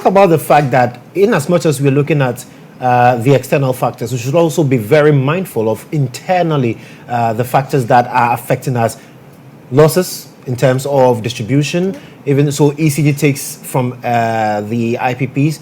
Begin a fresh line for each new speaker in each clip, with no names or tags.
About the fact that in as much as we're looking at the external factors, we should also be very mindful of internally the factors that are affecting us. Losses in terms of distribution, even so ECG takes from the IPPs,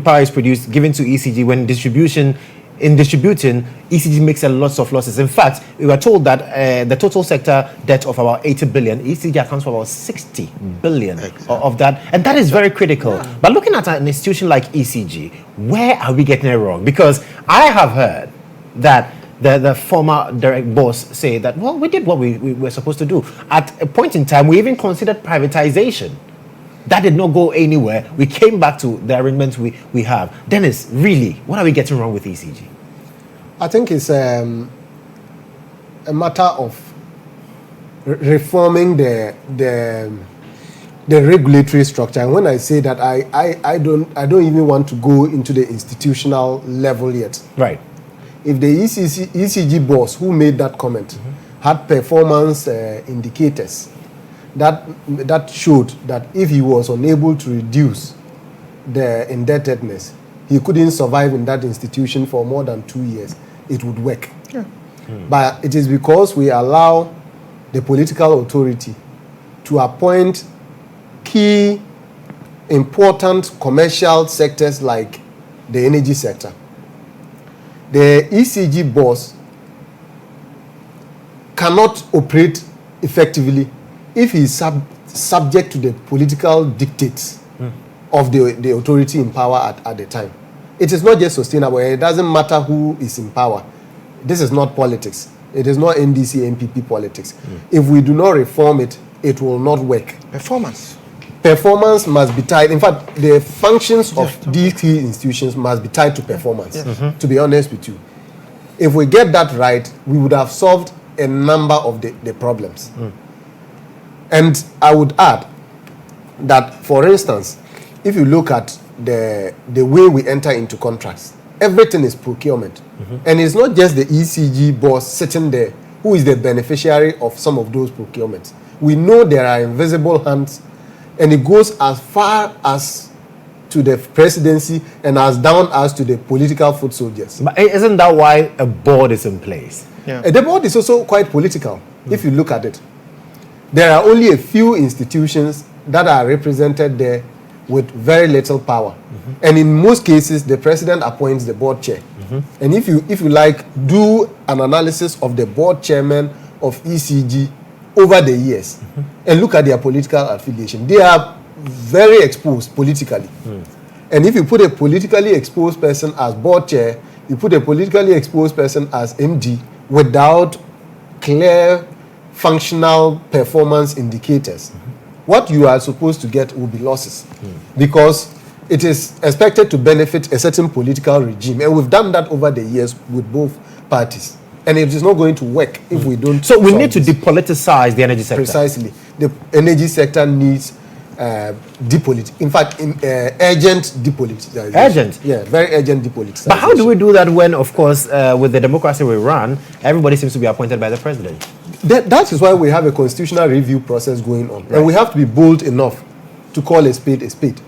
power is produced, given to ECG. When distributing, ECG makes a lot of losses. In fact, we were told that the total sector debt of about 80 billion, ECG accounts for about 60 billion of that, and that is very critical. Yeah. But looking at an institution like ECG, where are we getting it wrong? Because I have heard that the former direct boss say that, well, we did what we were supposed to do. At a point in time, we even considered privatization. That did not go anywhere. We came back to the arrangements we have. Dennis, really, what are we getting wrong with ECG?
I think it's a matter of reforming the regulatory structure. And when I say that, I don't even want to go into the institutional level yet.
Right.
If the ECG boss who made that comment had performance indicators that showed that if he was unable to reduce the indebtedness, he couldn't survive in that institution for more than 2 years, it would work. Yeah. But it is because we allow the political authority to appoint key important commercial sectors like the energy sector. The ECG boss cannot operate effectively if he is subject to the political dictates of the authority in power at the time. It is not just sustainable. It doesn't matter who is in power. This is not politics. It is not NDC, MPP politics. If we do not reform it, it will not work. Performance must be tied. In fact, the functions of these key institutions must be tied to performance, to be honest with you. If we get that right, we would have solved a number of the problems. And I would add that, for instance, if you look at the way we enter into contracts, everything is procurement. And it's not just the ECG boss sitting there who is the beneficiary of some of those procurements. We know there are invisible hands, and it goes as far as to the presidency and as down as to the political foot soldiers.
But isn't that why a board is in place?
Yeah. The board is also quite political, if you look at it. There are only a few institutions that are represented there with very little power. And in most cases, the president appoints the board chair. And if you like, do an analysis of the board chairman of ECG over the years and look at their political affiliation. They are very exposed politically. And if you put a politically exposed person as board chair, you put a politically exposed person as MD without clear functional performance indicators, what you are supposed to get will be losses, because it is expected to benefit a certain political regime. And we've done that over the years with both parties. And it is not going to work if we don't.
So we need to depoliticize the energy sector.
Precisely. The energy sector needs in fact, urgent depoliticization.
Urgent?
Yeah, very urgent depoliticization.
But how do we do that when, of course, with the democracy we run, everybody seems to be appointed by the president?
That is why we have a constitutional review process going on. Right. And we have to be bold enough to call a spade a spade.